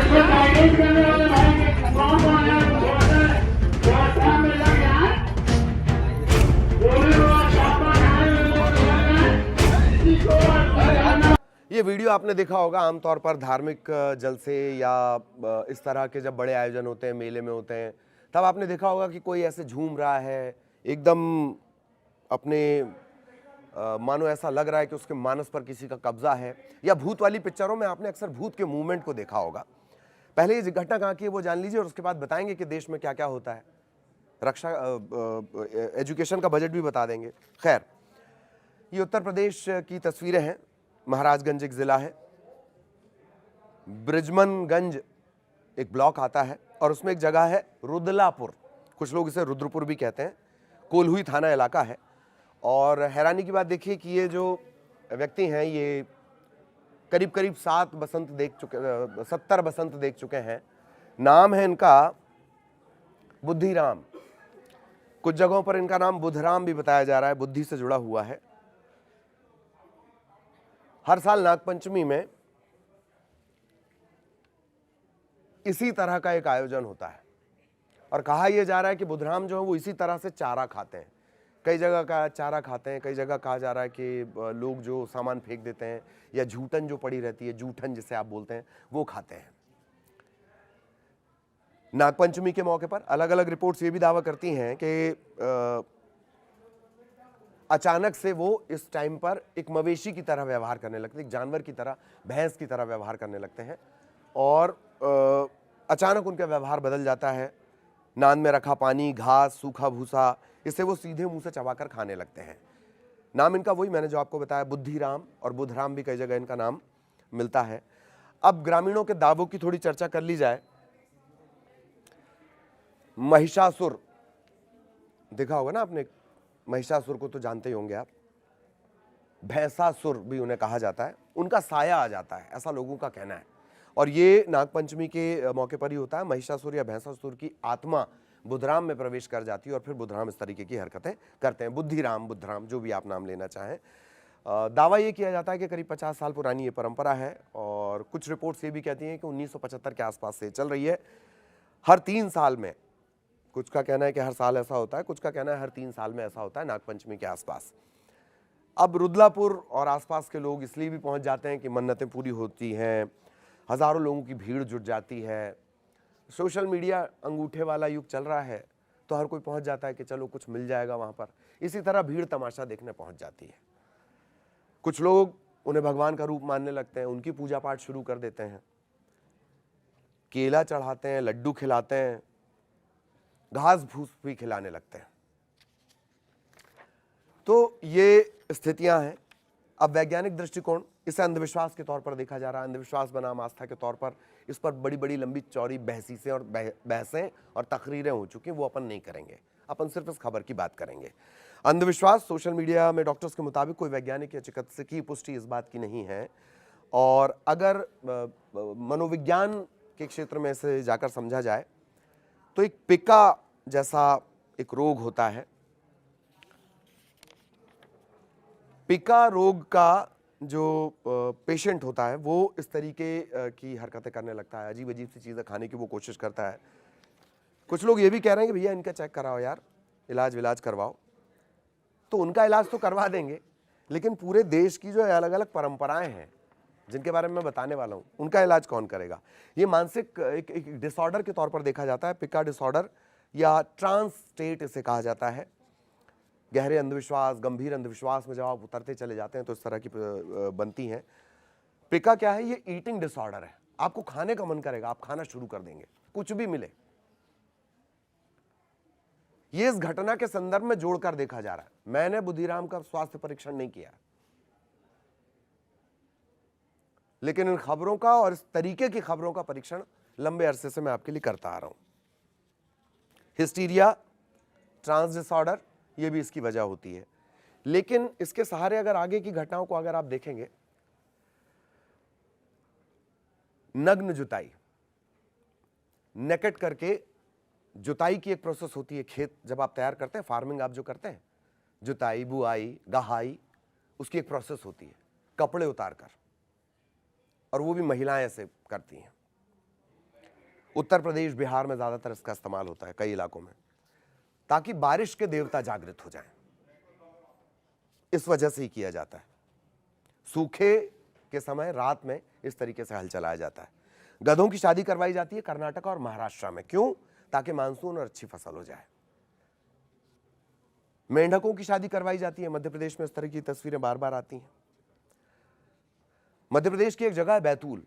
ये वीडियो आपने देखा होगा आमतौर पर धार्मिक जलसे या इस तरह के जब बड़े आयोजन होते हैं, मेले में होते हैं, तब आपने देखा होगा कि कोई ऐसे झूम रहा है एकदम अपने मानो ऐसा लग रहा है कि उसके मानस पर किसी का कब्जा है। या भूत वाली पिक्चरों में आपने अक्सर भूत के मूवमेंट को देखा होगा। पहले ये घटना कहाँ की है वो जान लीजिए और उसके बाद बताएंगे कि देश में क्या क्या होता है। रक्षा एजुकेशन का बजट भी बता देंगे। खैर, ये उत्तर प्रदेश की तस्वीरें हैं। महाराजगंज एक जिला है, ब्रिजमनगंज एक ब्लॉक आता है और उसमें एक जगह है रुद्लापुर, कुछ लोग इसे रुद्रपुर भी कहते हैं। कोल्हुई थाना इलाका है। और हैरानी की बात देखिए कि ये जो व्यक्ति हैं ये करीब करीब 70 बसंत देख चुके हैं। नाम है इनका बुद्धिराम। कुछ जगहों पर इनका नाम बुधराम भी बताया जा रहा है, बुद्धि से जुड़ा हुआ है। हर साल नागपंचमी में इसी तरह का एक आयोजन होता है और कहा यह जा रहा है कि बुधराम जो है वो इसी तरह से चारा खाते हैं। कई जगह का चारा खाते हैं, कई जगह कहा जा रहा है कि लोग जो सामान फेंक देते हैं या झूठन जो पड़ी रहती है, जूठन जिसे आप बोलते हैं, वो खाते हैं। नागपंचमी के मौके पर अलग अलग रिपोर्ट्स ये भी दावा करती हैं कि अचानक से वो इस टाइम पर एक मवेशी की तरह व्यवहार करने लगते हैं, एक जानवर की तरह, भैंस की तरह व्यवहार करने लगते हैं और अचानक उनका व्यवहार बदल जाता है। नान में रखा पानी, घास, सूखा भूसा, इसे वो सीधे मुंह से चबाकर खाने लगते हैं। नाम इनका वही मैंने जो आपको बताया, बुद्धिराम और बुधराम भी कई जगह इनका नाम मिलता है। अब ग्रामीणों के दावों की थोड़ी चर्चा कर ली जाए। महिषासुर देखा होगा ना आपने, महिषासुर को तो जानते ही होंगे आप। भैंसासुर भी उन्हें कहा जाता है। उनका साया आ जाता है, ऐसा लोगों का कहना है। और ये नागपंचमी के मौके पर ही होता है। महिषासुर या भैंसासुर की आत्मा बुधराम में प्रवेश कर जाती है और फिर बुधराम इस तरीके की हरकतें करते हैं। बुद्धिराम, बुधराम, जो भी आप नाम लेना चाहें। दावा ये किया जाता है कि करीब 50 साल पुरानी ये परंपरा है और कुछ रिपोर्ट्स ये भी कहती हैं कि 1975 के आसपास से चल रही है। हर 3 साल में, कुछ का कहना है कि हर साल ऐसा होता है, कुछ का कहना है हर 3 साल में ऐसा होता है नागपंचमी के आसपास। अब रुद्लापुर और आसपास के लोग इसलिए भी पहुंच जाते हैं कि मन्नतें पूरी होती हैं, हजारों लोगों की भीड़ जुट जाती है। सोशल मीडिया अंगूठे वाला युग चल रहा है तो हर कोई पहुंच जाता है कि चलो कुछ मिल जाएगा वहां पर। इसी तरह भीड़ तमाशा देखने पहुंच जाती है। कुछ लोग उन्हें भगवान का रूप मानने लगते हैं, उनकी पूजा पाठ शुरू कर देते हैं, केला चढ़ाते हैं, लड्डू खिलाते हैं, घास फूस भी खिलाने लगते हैं। तो ये स्थितियां हैं। अब वैज्ञानिक दृष्टिकोण, इसे अंधविश्वास के तौर पर देखा जा रहा है। अंधविश्वास बनाम आस्था के तौर पर इस पर बड़ी बड़ी लंबी चौड़ी बहसें और तकरीरें हो चुकी हैं, वो अपन नहीं करेंगे। अपन सिर्फ इस खबर की बात करेंगे। अंधविश्वास सोशल मीडिया में डॉक्टर्स के मुताबिक कोई वैज्ञानिक या चिकित्सकीय पुष्टि इस बात की नहीं है। और अगर मनोविज्ञान के क्षेत्र में इसे जाकर समझा जाए तो एक पिका जैसा एक रोग होता है। पिका रोग का जो पेशेंट होता है वो इस तरीके की हरकतें करने लगता है, अजीब अजीब सी चीज़ें खाने की वो कोशिश करता है। कुछ लोग ये भी कह रहे हैं कि भैया इनका चेक कराओ यार, इलाज करवाओ। तो उनका इलाज तो करवा देंगे, लेकिन पूरे देश की जो अलग अलग परंपराएं हैं जिनके बारे में मैं बताने वाला हूँ, उनका इलाज कौन करेगा? ये मानसिक एक डिसऑर्डर के तौर पर देखा जाता है, पिका डिसऑर्डर या ट्रांस स्टेट इसे कहा जाता है। गहरे अंधविश्वास, गंभीर अंधविश्वास में जब आप उतरते चले जाते हैं तो इस तरह की बनती हैं। पिका क्या है? ये ईटिंग डिसऑर्डर है। आपको खाने का मन करेगा, आप खाना शुरू कर देंगे, कुछ भी मिले। ये इस घटना के संदर्भ में जोड़कर देखा जा रहा है। मैंने बुद्धिराम का स्वास्थ्य परीक्षण नहीं किया, लेकिन इन खबरों का और इस तरीके की खबरों का परीक्षण लंबे अरसे से मैं आपके लिए करता आ रहा हूं। हिस्टीरिया, ट्रांस डिसऑर्डर, ये भी इसकी वजह होती है। लेकिन इसके सहारे अगर आगे की घटनाओं को अगर आप देखेंगे, नग्न जुताई, नेकेट करके जुताई की एक प्रोसेस होती है। खेत जब आप तैयार करते हैं, फार्मिंग आप जो करते हैं, जुताई, बुआई, गहाई, उसकी एक प्रोसेस होती है, कपड़े उतार कर, और वो भी महिलाएं ऐसे करती हैं। उत्तर प्रदेश बिहार में ज्यादातर इसका इस्तेमाल होता है कई इलाकों में, ताकि बारिश के देवता जागृत हो जाएं। इस वजह से ही किया जाता है। सूखे के समय रात में इस तरीके से हल चलाया जाता है। गधों की शादी करवाई जाती है कर्नाटक और महाराष्ट्र में। क्यों? ताकि मानसून और अच्छी फसल हो जाए। मेंढकों की शादी करवाई जाती है मध्य प्रदेश में। इस तरह की तस्वीरें बार बार आती हैं। मध्य प्रदेश की एक जगह है बैतूल,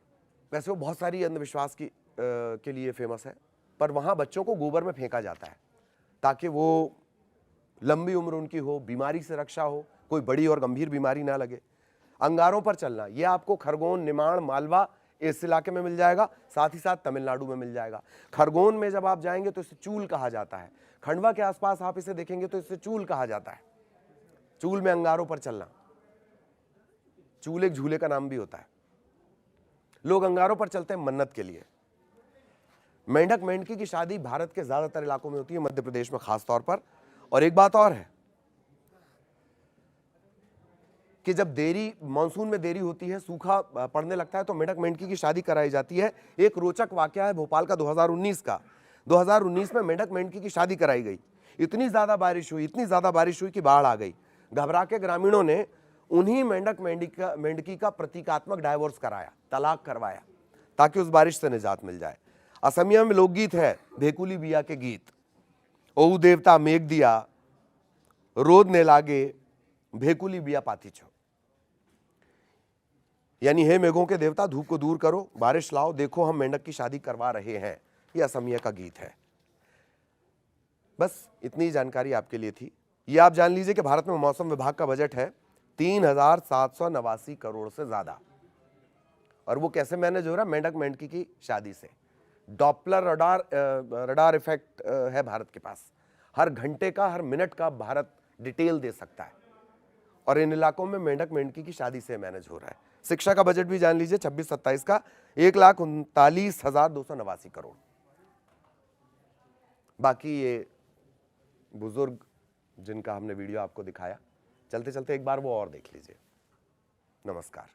वैसे वो बहुत सारी अंधविश्वास के लिए फेमस है, पर वहां बच्चों को गोबर में फेंका जाता है ताकि वो लंबी उम्र उनकी हो, बीमारी से रक्षा हो, कोई बड़ी और गंभीर बीमारी ना लगे। अंगारों पर चलना, ये आपको खरगोन, निमाड़, मालवा इस इलाके में मिल जाएगा, साथ ही साथ तमिलनाडु में मिल जाएगा। खरगोन में जब आप जाएंगे तो इसे चूल कहा जाता है। खंडवा के आसपास आप इसे देखेंगे तो इसे चूल कहा जाता है। चूल में अंगारों पर चलना, चूल एक झूले का नाम भी होता है। लोग अंगारों पर चलते हैं मन्नत के लिए। मेंढक मेंढकी की शादी भारत के ज्यादातर इलाकों में होती है, मध्य प्रदेश में खास तौर पर। और एक बात और है कि जब देरी, मानसून में देरी होती है, सूखा पड़ने लगता है, तो मेंढक मेंढकी की शादी कराई जाती है। एक रोचक वाकया है भोपाल का 2019 का। 2019 में मेंढक मेंढकी की शादी कराई गई। इतनी ज्यादा बारिश हुई कि बाढ़ आ गई। घबरा के ग्रामीणों ने उन्हीं मेंढक मेंढकी का प्रतीकात्मक डाइवोर्स कराया, तलाक करवाया, ताकि उस बारिश से निजात मिल जाए। असमिया में लोकगीत है भेकुली बिया के गीत। ओऊ देवता मेघ दिया, रोद ने लागे भेकुली बिया पाती छो। यानी हे मेघों के देवता, धूप को दूर करो, बारिश लाओ, देखो हम मेंढक की शादी करवा रहे हैं। यह असमिया का गीत है। बस इतनी जानकारी आपके लिए थी। ये आप जान लीजिए कि भारत में मौसम विभाग का बजट है 3,789 करोड़ से ज्यादा। और वो कैसे मैनेज हो रहा है? मेंढक मेंढकी की शादी से। डॉपलर रडार इफेक्ट है भारत के पास। हर घंटे का, हर मिनट का भारत डिटेल दे सकता है। और इन इलाकों में मेंढक मेंढकी की शादी से मैनेज हो रहा है। शिक्षा का बजट भी जान लीजिए 26-27 का 1,39,289 करोड़। बाकी ये बुजुर्ग जिनका हमने वीडियो आपको दिखाया, चलते चलते एक बार वो और देख लीजिए। नमस्कार।